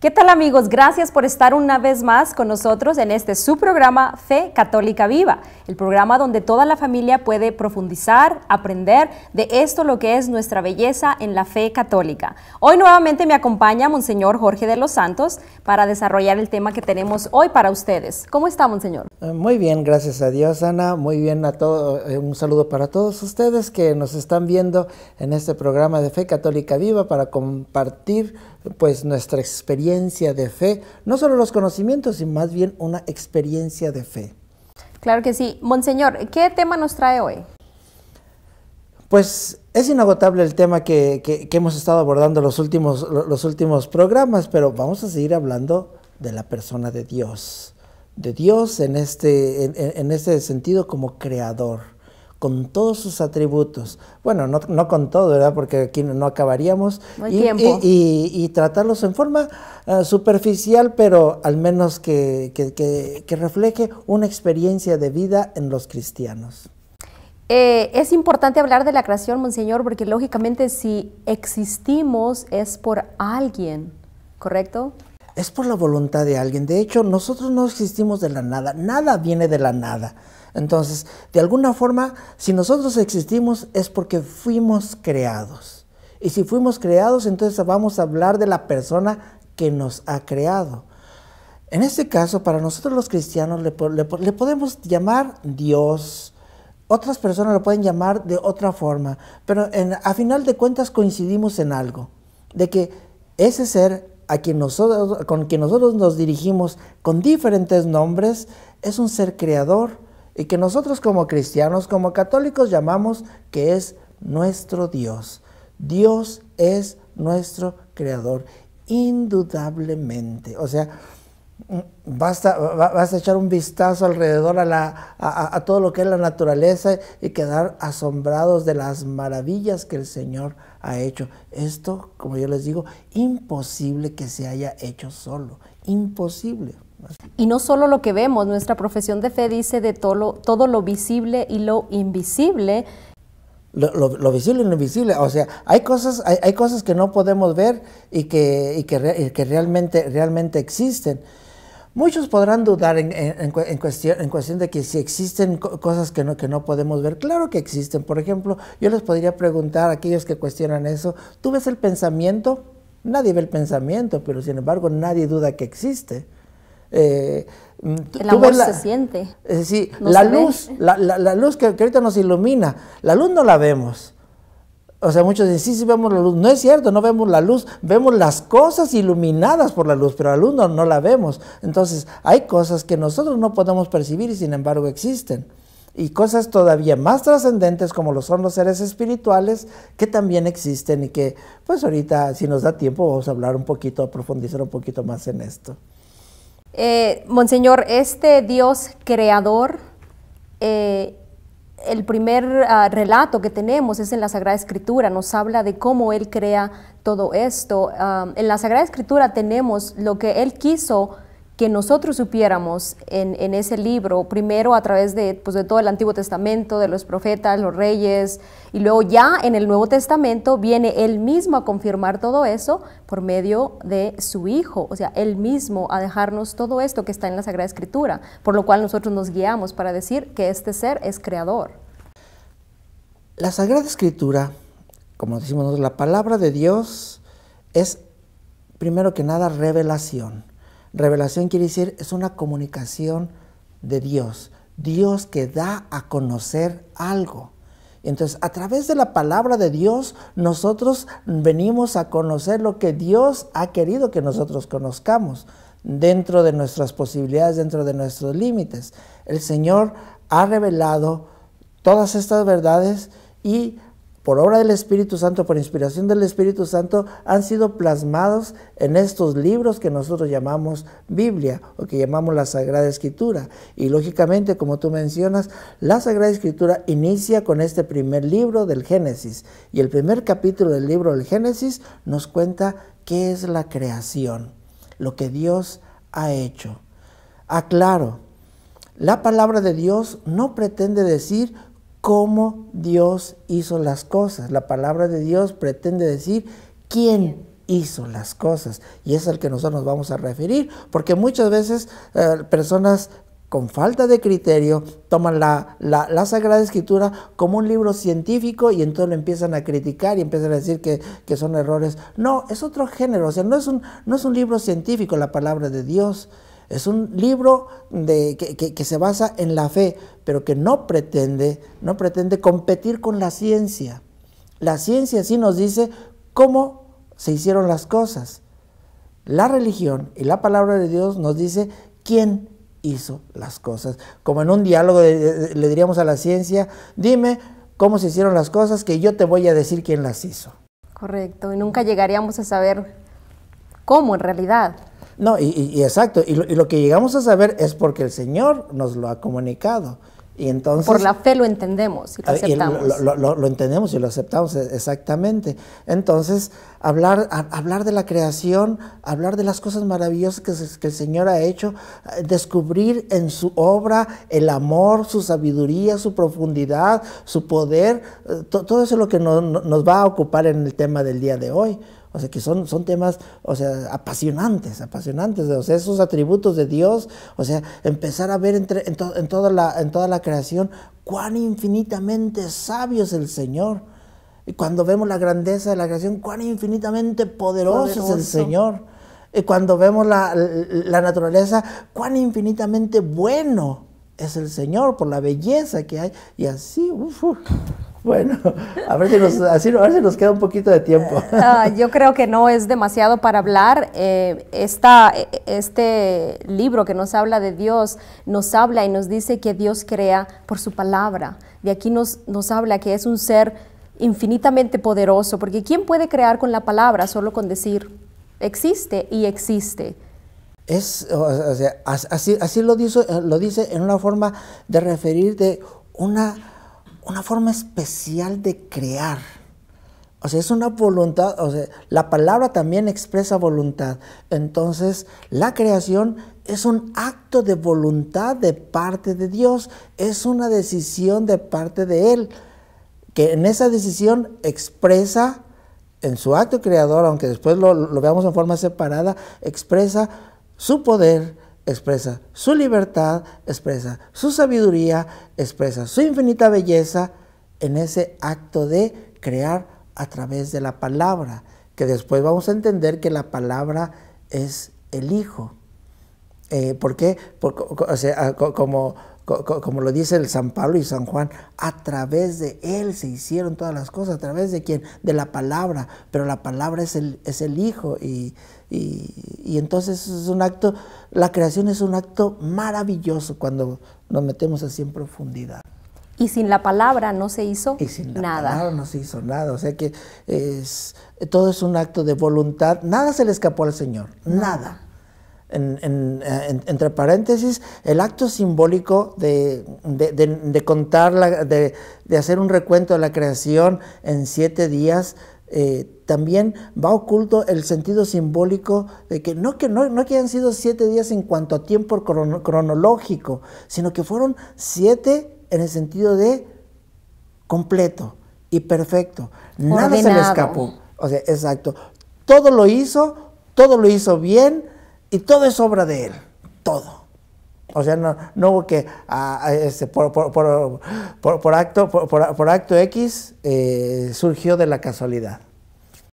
¿Qué tal, amigos? Gracias por estar una vez más con nosotros en este su programa Fe Católica Viva, el programa donde toda la familia puede profundizar, aprender de esto lo que es nuestra belleza en la fe católica. Hoy nuevamente me acompaña Monseñor Jorge de los Santos para desarrollar el tema que tenemos hoy para ustedes. ¿Cómo está, Monseñor? Muy bien, gracias a Dios, Ana. Muy bien a todos. Un saludo para todos ustedes que nos están viendo en este programa de Fe Católica Viva para compartir pues nuestra experiencia de fe, no solo los conocimientos, sino más bien una experiencia de fe. Claro que sí. Monseñor, ¿qué tema nos trae hoy? Pues es inagotable el tema que hemos estado abordando los últimos programas, pero vamos a seguir hablando de la persona de Dios en este sentido como creador, con todos sus atributos. Bueno, no con todo, ¿verdad? Porque aquí no acabaríamos. No hay tiempo. Y tratarlos en forma superficial, pero al menos que refleje una experiencia de vida en los cristianos. Es importante hablar de la creación, Monseñor, porque lógicamente si existimos es por alguien, ¿correcto? Es por la voluntad de alguien. De hecho, nosotros no existimos de la nada. Nada viene de la nada. Entonces, de alguna forma, si nosotros existimos es porque fuimos creados. Y si fuimos creados, entonces vamos a hablar de la persona que nos ha creado. En este caso, para nosotros los cristianos le podemos llamar Dios. Otras personas lo pueden llamar de otra forma. Pero a final de cuentas coincidimos en algo. De que ese ser con quien nosotros nos dirigimos con diferentes nombres es un ser creador. Y que nosotros como cristianos, como católicos, llamamos que es nuestro Dios. Dios es nuestro creador, indudablemente. O sea, basta echar un vistazo alrededor a todo lo que es la naturaleza y quedar asombrados de las maravillas que el Señor ha hecho. Esto, como yo les digo, imposible que se haya hecho solo, imposible. Y no solo lo que vemos, nuestra profesión de fe dice de todo lo visible y lo invisible. Lo visible y lo invisible, o sea, hay cosas que no podemos ver y que realmente existen. Muchos podrán dudar en cuestión de que si existen cosas que no podemos ver. Claro que existen. Por ejemplo, yo les podría preguntar a aquellos que cuestionan eso, ¿tú ves el pensamiento? Nadie ve el pensamiento, pero sin embargo nadie duda que existe. El amor se siente. Sí, no la luz que ahorita nos ilumina, la luz no la vemos. O sea, muchos dicen, sí vemos la luz. No es cierto, no vemos la luz, vemos las cosas iluminadas por la luz, pero la luz no la vemos. Entonces, hay cosas que nosotros no podemos percibir y sin embargo existen. Y cosas todavía más trascendentes como lo son los seres espirituales que también existen y que, pues ahorita, si nos da tiempo, vamos a hablar un poquito, a profundizar un poquito más en esto. Monseñor, este Dios creador, el primer relato que tenemos es en la Sagrada Escritura, nos habla de cómo Él crea todo esto. En la Sagrada Escritura tenemos lo que Él quiso que nosotros supiéramos en ese libro, primero a través de todo el Antiguo Testamento, de los profetas, los reyes, y luego ya en el Nuevo Testamento viene Él mismo a confirmar todo eso por medio de su Hijo, o sea, Él mismo a dejarnos todo esto que está en la Sagrada Escritura, por lo cual nosotros nos guiamos para decir que este ser es creador. La Sagrada Escritura, como decimos nosotros, la palabra de Dios es, primero que nada, revelación. Revelación quiere decir, es una comunicación de Dios. Dios que da a conocer algo. Entonces, a través de la palabra de Dios, nosotros venimos a conocer lo que Dios ha querido que nosotros conozcamos, dentro de nuestras posibilidades, dentro de nuestros límites. El Señor ha revelado todas estas verdades y por obra del Espíritu Santo, por inspiración del Espíritu Santo, han sido plasmados en estos libros que nosotros llamamos Biblia o que llamamos la Sagrada Escritura. Y lógicamente, como tú mencionas, la Sagrada Escritura inicia con este primer libro del Génesis. Y el primer capítulo del libro del Génesis nos cuenta qué es la creación, lo que Dios ha hecho. Aclaro, la palabra de Dios no pretende decir cómo Dios hizo las cosas. La palabra de Dios pretende decir quién hizo las cosas, y es al que nosotros nos vamos a referir, porque muchas veces personas con falta de criterio toman la Sagrada Escritura como un libro científico y entonces lo empiezan a criticar y empiezan a decir que son errores. No, es otro género, o sea, no es un libro científico la palabra de Dios. Es un libro que se basa en la fe, pero que no pretende competir con la ciencia. La ciencia sí nos dice cómo se hicieron las cosas. La religión y la palabra de Dios nos dice quién hizo las cosas. Como en un diálogo le diríamos a la ciencia, dime cómo se hicieron las cosas, que yo te voy a decir quién las hizo. Correcto, y nunca llegaríamos a saber cómo en realidad. No, y exacto, y lo que llegamos a saber es porque el Señor nos lo ha comunicado. Y entonces, por la fe lo entendemos y lo aceptamos. Lo entendemos y lo aceptamos, exactamente. Entonces, hablar de la creación, hablar de las cosas maravillosas que el Señor ha hecho, descubrir en su obra el amor, su sabiduría, su profundidad, su poder, todo eso es lo que nos va a ocupar en el tema del día de hoy. O sea, que son temas, o sea, apasionantes, o sea, esos atributos de Dios, o sea, empezar a ver en toda la creación cuán infinitamente sabio es el Señor. Y cuando vemos la grandeza de la creación, cuán infinitamente poderoso es el Señor. Y cuando vemos la naturaleza, cuán infinitamente bueno es el Señor por la belleza que hay. Y así, bueno, a ver si nos queda un poquito de tiempo. Yo creo que no es demasiado para hablar. Este libro que nos habla de Dios, nos habla y nos dice que Dios crea por su palabra. De aquí nos habla que es un ser infinitamente poderoso, porque ¿quién puede crear con la palabra? Solo con decir, existe y existe. O sea, así lo dice en una forma de referir de una forma especial de crear. O sea, es una voluntad, o sea, la palabra también expresa voluntad. Entonces, la creación es un acto de voluntad de parte de Dios, es una decisión de parte de Él, que en esa decisión expresa, en su acto creador, aunque después lo veamos en forma separada, expresa su poder, expresa su libertad, expresa su sabiduría, expresa su infinita belleza en ese acto de crear a través de la palabra, que después vamos a entender que la palabra es el Hijo. ¿Por qué? O sea, como lo dice el San Pablo y San Juan, a través de Él se hicieron todas las cosas. ¿A través de quién? De la palabra, pero la palabra es el Hijo, y entonces es un acto, la creación es un acto maravilloso cuando nos metemos así en profundidad. Y sin la palabra no se hizo nada. Y sin la palabra no se hizo nada, o sea que todo es un acto de voluntad, nada se le escapó al Señor, nada. Entre paréntesis, el acto simbólico de contar, de hacer un recuento de la creación en 7 días, también va oculto el sentido simbólico de que no hayan sido 7 días en cuanto a tiempo cronológico, sino que fueron 7 en el sentido de completo y perfecto. Nada ordenado. Se le escapó. O sea, exacto. Todo lo hizo bien, y todo es obra de Él, todo. O sea, no hubo que por acto X surgió de la casualidad.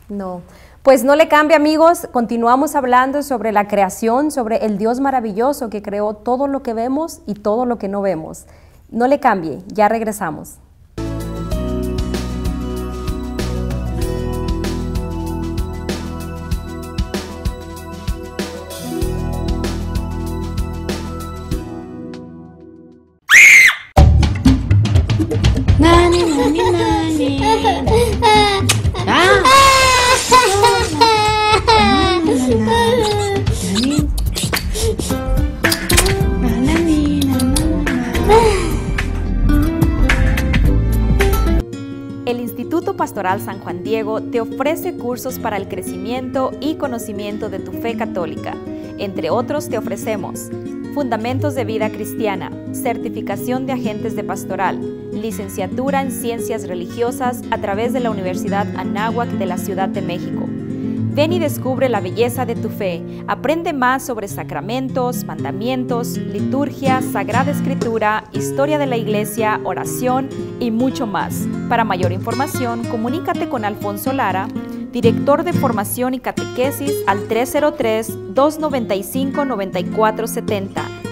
No, pues no le cambie, amigos. Continuamos hablando sobre la creación, sobre el Dios maravilloso que creó todo lo que vemos y todo lo que no vemos. No le cambie, ya regresamos. El Instituto Pastoral San Juan Diego te ofrece cursos para el crecimiento y conocimiento de tu fe católica. Entre otros te ofrecemos Fundamentos de Vida Cristiana, Certificación de Agentes de Pastoral, Licenciatura en Ciencias Religiosas a través de la Universidad Anáhuac de la Ciudad de México, Ven y descubre la belleza de tu fe. Aprende más sobre sacramentos, mandamientos, liturgia, Sagrada Escritura, historia de la Iglesia, oración y mucho más. Para mayor información, comunícate con Alfonso Lara, director de Formación y Catequesis, al 303-295-9470,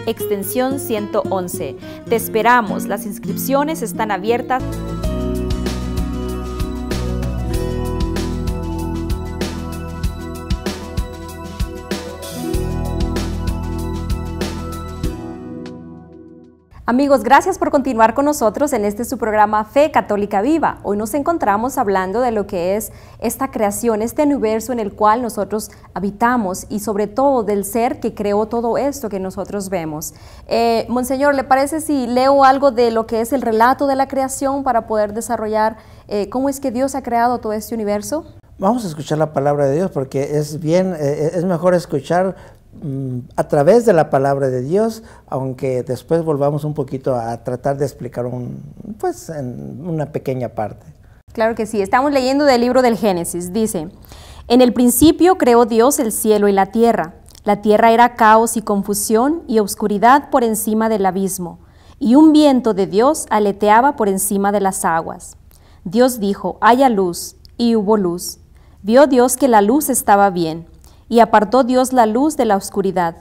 extensión 111. Te esperamos, las inscripciones están abiertas. Amigos, gracias por continuar con nosotros en este su programa Fe Católica Viva. Hoy nos encontramos hablando de lo que es esta creación, este universo en el cual nosotros habitamos y sobre todo del ser que creó todo esto que nosotros vemos. Monseñor, ¿le parece si leo algo de lo que es el relato de la creación para poder desarrollar cómo es que Dios ha creado todo este universo? Vamos a escuchar la palabra de Dios porque es mejor escuchar a través de la palabra de Dios, aunque después volvamos un poquito a tratar de explicar en una pequeña parte. Claro que sí, estamos leyendo del libro del Génesis, dice: en el principio creó Dios el cielo y la tierra era caos y confusión y oscuridad por encima del abismo, y un viento de Dios aleteaba por encima de las aguas. Dios dijo: haya luz, y hubo luz. Vio Dios que la luz estaba bien, y apartó Dios la luz de la oscuridad,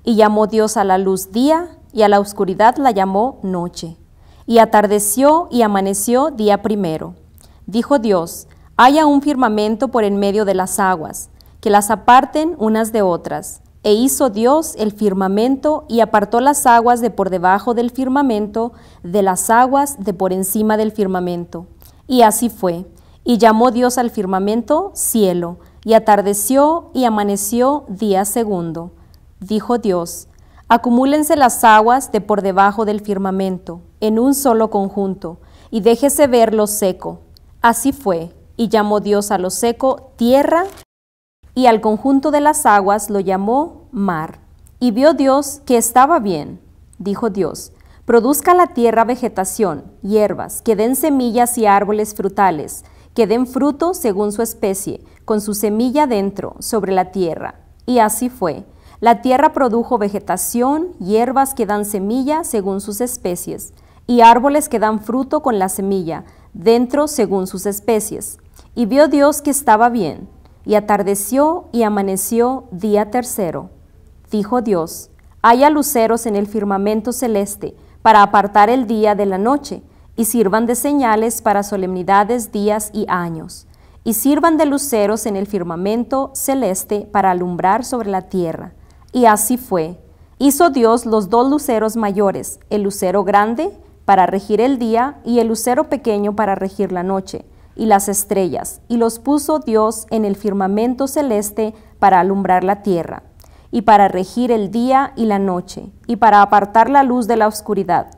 y llamó Dios a la luz día, y a la oscuridad la llamó noche. Y atardeció y amaneció día primero. Dijo Dios: haya un firmamento por en medio de las aguas, que las aparten unas de otras. E hizo Dios el firmamento, y apartó las aguas de por debajo del firmamento de las aguas de por encima del firmamento. Y así fue. Y llamó Dios al firmamento cielo, y atardeció y amaneció día segundo. Dijo Dios: acumúlense las aguas de por debajo del firmamento, en un solo conjunto, y déjese ver lo seco. Así fue, y llamó Dios a lo seco tierra, y al conjunto de las aguas lo llamó mar. Y vio Dios que estaba bien. Dijo Dios: produzca la tierra vegetación, hierbas, que den semillas y árboles frutales, que den fruto según su especie, con su semilla dentro, sobre la tierra. Y así fue. La tierra produjo vegetación, hierbas que dan semilla según sus especies, y árboles que dan fruto con la semilla, dentro según sus especies. Y vio Dios que estaba bien, y atardeció y amaneció día tercero. Dijo Dios: haya luceros en el firmamento celeste, para apartar el día de la noche, y sirvan de señales para solemnidades, días y años. Y sirvan de luceros en el firmamento celeste para alumbrar sobre la tierra. Y así fue. Hizo Dios los dos luceros mayores, el lucero grande para regir el día y el lucero pequeño para regir la noche, y las estrellas, y los puso Dios en el firmamento celeste para alumbrar la tierra, y para regir el día y la noche, y para apartar la luz de la oscuridad.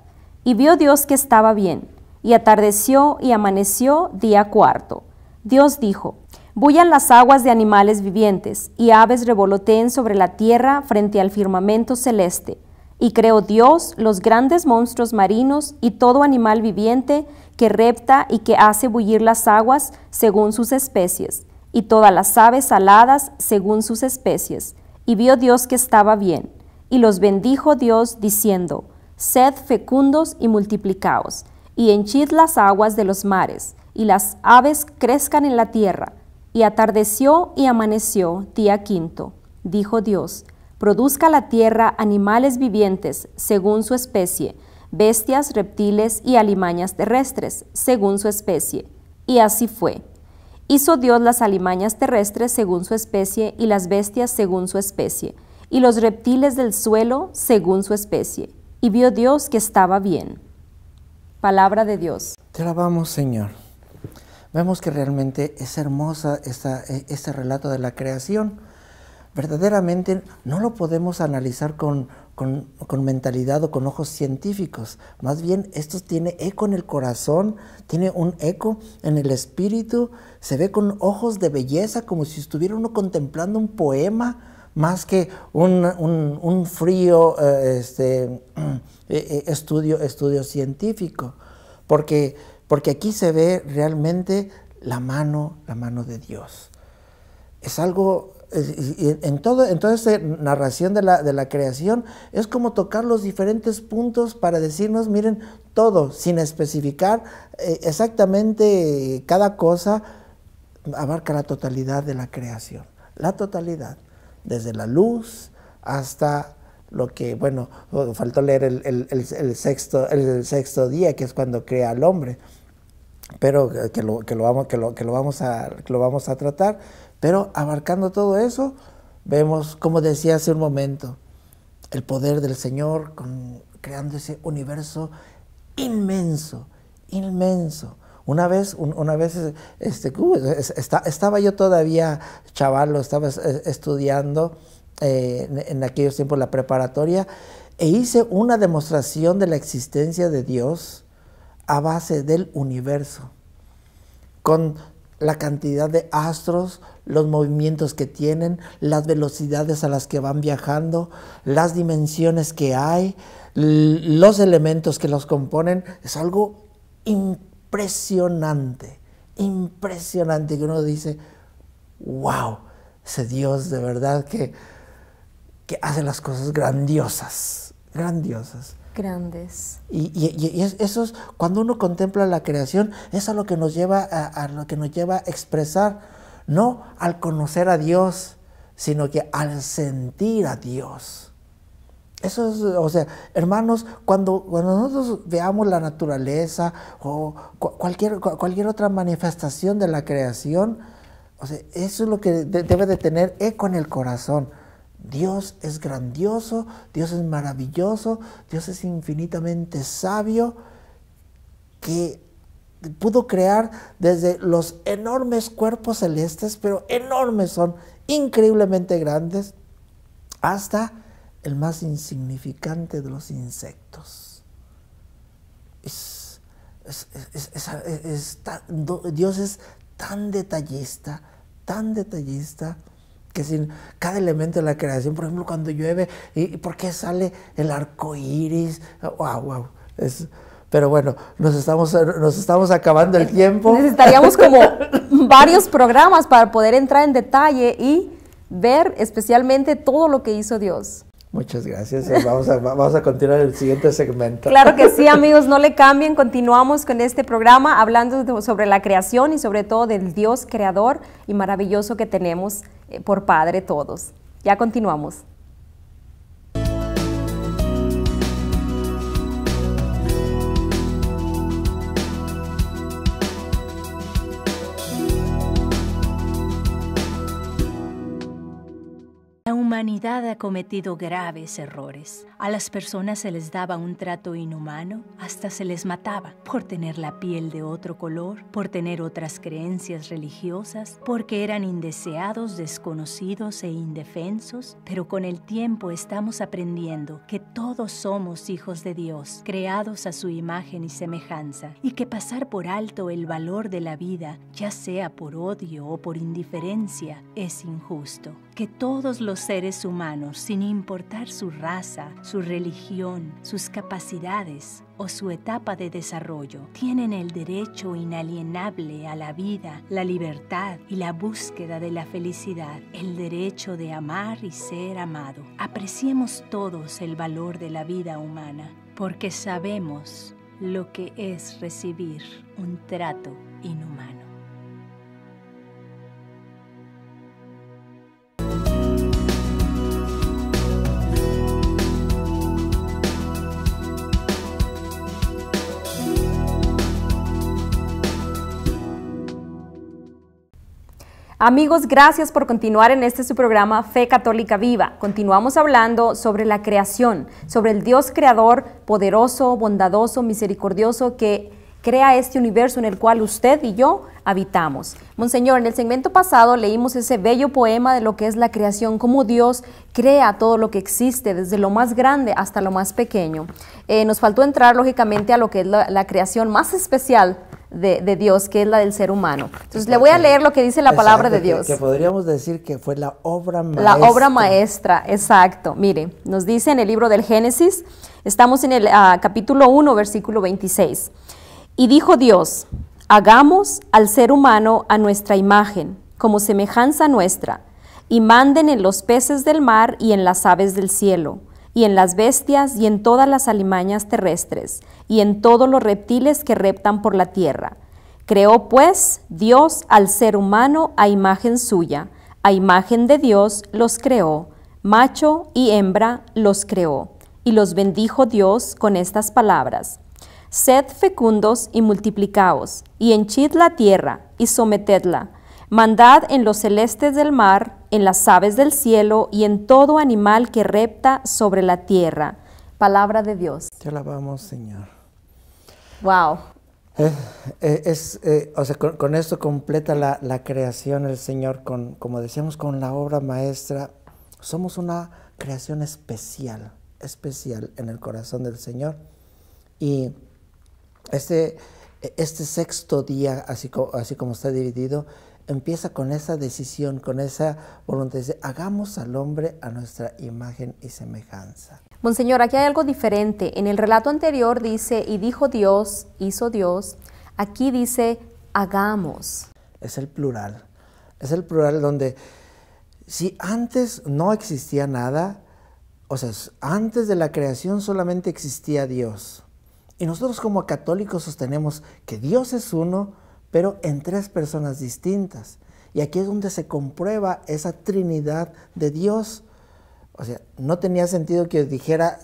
Y vio Dios que estaba bien, y atardeció y amaneció día cuarto. Dios dijo: bullan las aguas de animales vivientes, y aves revoloteen sobre la tierra frente al firmamento celeste. Y creó Dios los grandes monstruos marinos y todo animal viviente que repta y que hace bullir las aguas según sus especies, y todas las aves aladas según sus especies. Y vio Dios que estaba bien, y los bendijo Dios diciendo: sed fecundos y multiplicaos, y henchid las aguas de los mares, y las aves crezcan en la tierra. Y atardeció y amaneció día quinto. Dijo Dios: produzca la tierra animales vivientes según su especie, bestias, reptiles y alimañas terrestres según su especie. Y así fue. Hizo Dios las alimañas terrestres según su especie, y las bestias según su especie, y los reptiles del suelo según su especie. Y vio Dios que estaba bien. Palabra de Dios. Te alabamos, Señor. Vemos que realmente es hermosa este relato de la creación. Verdaderamente no lo podemos analizar con mentalidad o con ojos científicos. Más bien, esto tiene eco en el corazón, tiene un eco en el espíritu, se ve con ojos de belleza, como si estuviera uno contemplando un poema, más que un frío estudio científico. Porque aquí se ve realmente la mano de Dios. es algo, en toda esta narración de la creación, es como tocar los diferentes puntos para decirnos, miren, todo, sin especificar exactamente cada cosa, abarca la totalidad de la creación, la totalidad, desde la luz hasta lo que, bueno, faltó leer el sexto día, que es cuando crea al hombre, pero que lo vamos a tratar. Pero abarcando todo eso, vemos, como decía hace un momento, el poder del Señor creando ese universo inmenso, inmenso. Una vez estaba yo todavía chavalo, estaba estudiando en aquellos tiempos la preparatoria, e hice una demostración de la existencia de Dios a base del universo, con la cantidad de astros, los movimientos que tienen, las velocidades a las que van viajando, las dimensiones que hay, los elementos que los componen. Es algo impresionante, impresionante, que uno dice, wow, ese Dios de verdad que hace las cosas grandiosas, grandiosas. Grandes. Y eso es, cuando uno contempla la creación, es a lo que nos lleva a expresar, no al conocer a Dios, sino que al sentir a Dios. Eso es, o sea, hermanos, cuando nosotros veamos la naturaleza o cualquier otra manifestación de la creación, o sea, eso es lo que debe de tener eco en el corazón. Dios es grandioso, Dios es maravilloso, Dios es infinitamente sabio, que pudo crear desde los enormes cuerpos celestes, pero enormes son, increíblemente grandes, hasta el más insignificante de los insectos. Dios es tan detallista, que sin cada elemento de la creación, por ejemplo, cuando llueve, ¿y por qué sale el arco iris? ¡Wow! Pero bueno, nos estamos acabando el tiempo. Necesitaríamos como varios programas para poder entrar en detalle y ver especialmente todo lo que hizo Dios. Muchas gracias. Vamos a continuar el siguiente segmento. Claro que sí, amigos, no le cambien. Continuamos con este programa hablando sobre la creación y sobre todo del Dios creador y maravilloso que tenemos por Padre todos. Ya continuamos. La humanidad ha cometido graves errores. A las personas se les daba un trato inhumano, hasta se les mataba por tener la piel de otro color, por tener otras creencias religiosas, porque eran indeseados, desconocidos e indefensos. Pero con el tiempo estamos aprendiendo que todos somos hijos de Dios, creados a su imagen y semejanza, y que pasar por alto el valor de la vida, ya sea por odio o por indiferencia, es injusto. Que todos los seres humanos, sin importar su raza, su religión, sus capacidades o su etapa de desarrollo, tienen el derecho inalienable a la vida, la libertad y la búsqueda de la felicidad, el derecho de amar y ser amado. Apreciemos todos el valor de la vida humana, porque sabemos lo que es recibir un trato inhumano. Amigos, gracias por continuar en este su programa Fe Católica Viva. Continuamos hablando sobre la creación, sobre el Dios creador, poderoso, bondadoso, misericordioso, que crea este universo en el cual usted y yo habitamos. Monseñor, en el segmento pasado leímos ese bello poema de lo que es la creación, cómo Dios crea todo lo que existe, desde lo más grande hasta lo más pequeño. Nos faltó entrar, lógicamente, a lo que es la creación más especial de Dios, que es la del ser humano. Entonces le voy a leer lo que dice la palabra de Dios. Que podríamos decir que fue la obra maestra. La obra maestra, exacto. Mire, nos dice en el libro del Génesis, estamos en el capítulo 1, versículo 26. Y dijo Dios, hagamos al ser humano a nuestra imagen, como semejanza nuestra, y manden en los peces del mar y en las aves del cielo, y en las bestias y en todas las alimañas terrestres, y en todos los reptiles que reptan por la tierra. Creó pues Dios al ser humano a imagen suya, a imagen de Dios los creó, macho y hembra los creó, y los bendijo Dios con estas palabras: Sed fecundos y multiplicaos, y henchid la tierra, y sometedla. Mandad en los celestes del mar, en las aves del cielo, y en todo animal que repta sobre la tierra. Palabra de Dios. Te alabamos, Señor. Wow. O sea, con esto completa la creación el Señor, como decíamos, con la obra maestra. Somos una creación especial en el corazón del Señor. Y este sexto día, así como está dividido, empieza con esa decisión, con esa voluntad de hagamos al hombre a nuestra imagen y semejanza. Monseñor, aquí hay algo diferente. En el relato anterior dice, y dijo Dios, hizo Dios. Aquí dice, hagamos. Es el plural donde si antes no existía nada, o sea, antes de la creación solamente existía Dios. Y nosotros como católicos sostenemos que Dios es uno, pero en tres personas distintas. Y aquí es donde se comprueba esa Trinidad de Dios. O sea, no tenía sentido que dijera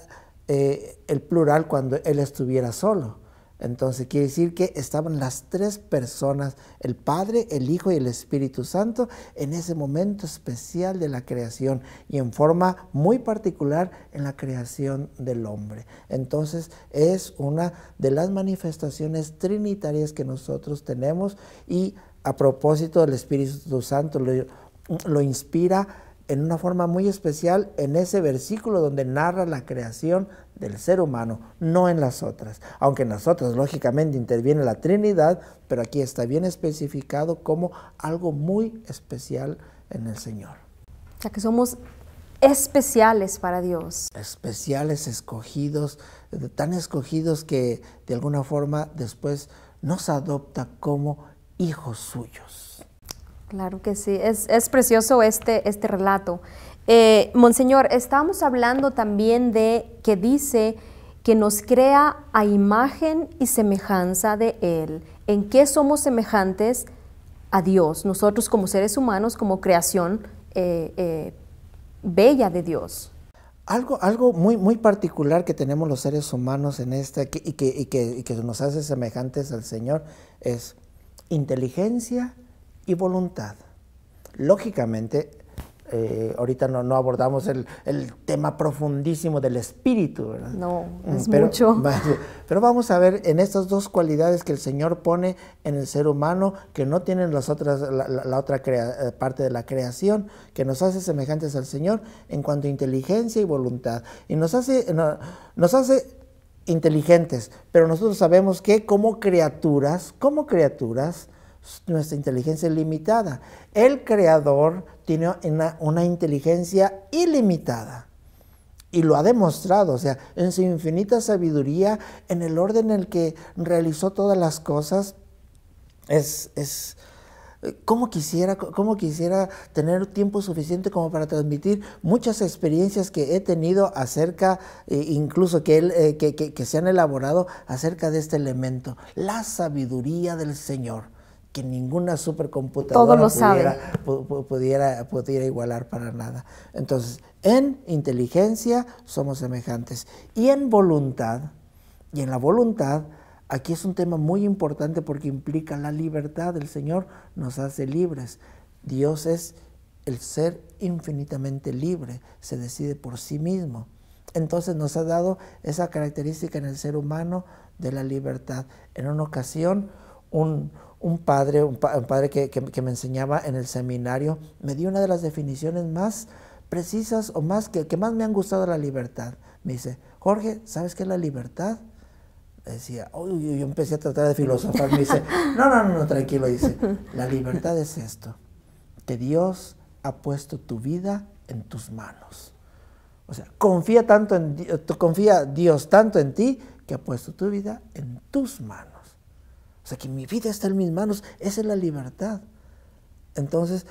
el plural cuando Él estuviera solo. Entonces quiere decir que estaban las tres personas, el Padre, el Hijo y el Espíritu Santo, en ese momento especial de la creación y en forma muy particular en la creación del hombre. Entonces es una de las manifestaciones trinitarias que nosotros tenemos, y a propósito del Espíritu Santo lo inspira en una forma muy especial en ese versículo donde narra la creación del ser humano, no en las otras. Aunque en las otras, lógicamente, interviene la Trinidad, pero aquí está bien especificado como algo muy especial en el Señor. O sea, que somos especiales para Dios. Especiales, escogidos, tan escogidos que de alguna forma después nos adopta como hijos suyos. Claro que sí, es precioso este relato. Monseñor, estábamos hablando también de que dice que nos crea a imagen y semejanza de Él. ¿En qué somos semejantes a Dios? Nosotros como seres humanos, como creación bella de Dios. Algo muy particular que tenemos los seres humanos en esta y que nos hace semejantes al Señor es inteligencia y voluntad. Lógicamente, ahorita no abordamos el tema profundísimo del espíritu, ¿verdad? No, es mucho. Pero vamos a ver en estas dos cualidades que el Señor pone en el ser humano, que no tienen la otra parte de la creación, que nos hace semejantes al Señor en cuanto a inteligencia y voluntad. Y nos hace inteligentes, pero nosotros sabemos que como criaturas, nuestra inteligencia es limitada. El Creador tiene una inteligencia ilimitada y lo ha demostrado, o sea, en su infinita sabiduría, en el orden en el que realizó todas las cosas. ¿Cómo quisiera tener tiempo suficiente como para transmitir muchas experiencias que he tenido acerca, incluso que se han elaborado acerca de este elemento, la sabiduría del Señor, que ninguna supercomputadora pudiera igualar para nada. Entonces, en inteligencia somos semejantes, y en voluntad, aquí es un tema muy importante porque implica la libertad. El Señor nos hace libres. Dios es el ser infinitamente libre, se decide por sí mismo. Entonces nos ha dado esa característica en el ser humano de la libertad. En una ocasión, un padre que me enseñaba en el seminario me dio una de las definiciones más precisas o que más me han gustado de la libertad. Me dice: Jorge, ¿sabes qué es la libertad? Decía, yo empecé a tratar de filosofar. Me dice, no, tranquilo. Dice, la libertad es esto, que Dios ha puesto tu vida en tus manos. O sea, confía Dios tanto en ti que ha puesto tu vida en tus manos. O sea, que mi vida está en mis manos. Esa es la libertad. Entonces,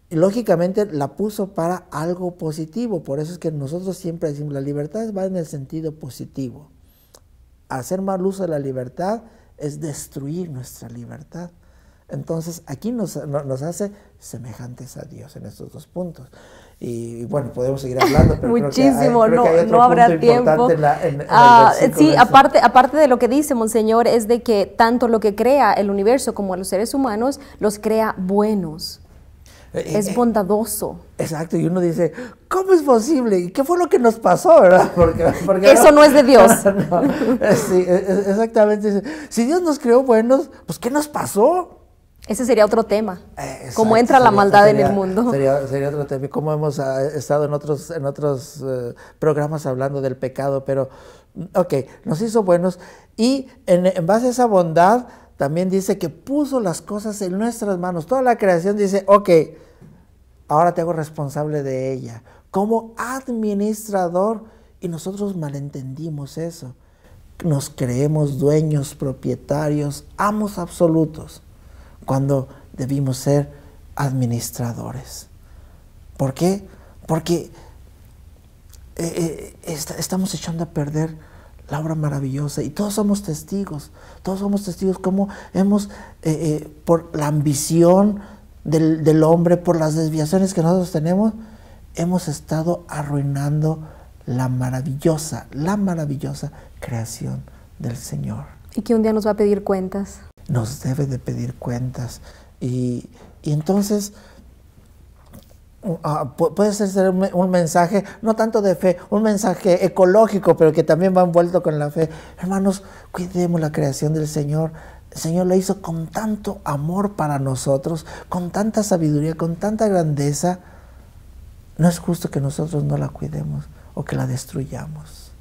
y lógicamente la puso para algo positivo. Por eso es que nosotros siempre decimos, la libertad va en el sentido positivo. Hacer mal uso de la libertad es destruir nuestra libertad. Entonces, aquí nos hace semejantes a Dios en estos dos puntos. Y bueno, podemos seguir hablando, pero muchísimo, creo que hay otro no habrá punto tiempo. En el Sí, ese. aparte de lo que dice Monseñor, es de que tanto lo que crea el universo como a los seres humanos, los crea buenos. Es bondadoso. Exacto, y uno dice, ¿cómo es posible? ¿Y qué fue lo que nos pasó, verdad? Porque eso no es de Dios. No, sí, exactamente. Si Dios nos creó buenos, pues ¿qué nos pasó? Ese sería otro tema. Exacto, cómo entra la maldad en el mundo. Sería otro tema. Como hemos estado en otros programas hablando del pecado, pero ok, nos hizo buenos. Y en base a esa bondad, también dice que puso las cosas en nuestras manos. Toda la creación dice, ok, ahora te hago responsable de ella. Como administrador, y nosotros malentendimos eso. Nos creemos dueños, propietarios, amos absolutos, cuando debimos ser administradores. ¿Por qué? Porque estamos echando a perder la obra maravillosa, y todos somos testigos como hemos, por la ambición del hombre, por las desviaciones que nosotros tenemos, hemos estado arruinando la maravillosa creación del Señor. Y que un día nos va a pedir cuentas. Nos debe de pedir cuentas. Y entonces puede ser un mensaje, no tanto de fe, un mensaje ecológico, pero que también va envuelto con la fe. Hermanos, cuidemos la creación del Señor. El Señor la hizo con tanto amor para nosotros, con tanta sabiduría, con tanta grandeza. No es justo que nosotros no la cuidemos o que la destruyamos.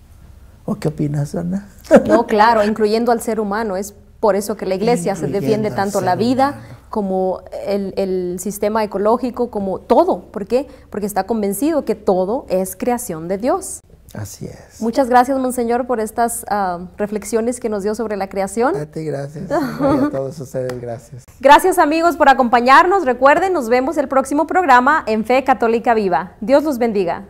¿O qué opinas, Ana? No, claro, incluyendo al ser humano. Es por eso que la Iglesia se defiende tanto la vida como el sistema ecológico, como todo. ¿Por qué? Porque está convencido que todo es creación de Dios. Así es. Muchas gracias, Monseñor, por estas reflexiones que nos dio sobre la creación. A ti, gracias. Y a todos ustedes, gracias. Gracias, amigos, por acompañarnos. Recuerden, nos vemos el próximo programa en Fe Católica Viva. Dios los bendiga.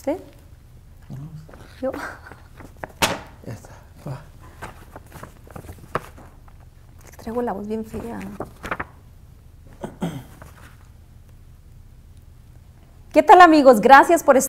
¿Usted? Yo. Ya está. Va. Traigo la voz bien fea. ¿Qué tal, amigos? Gracias por estar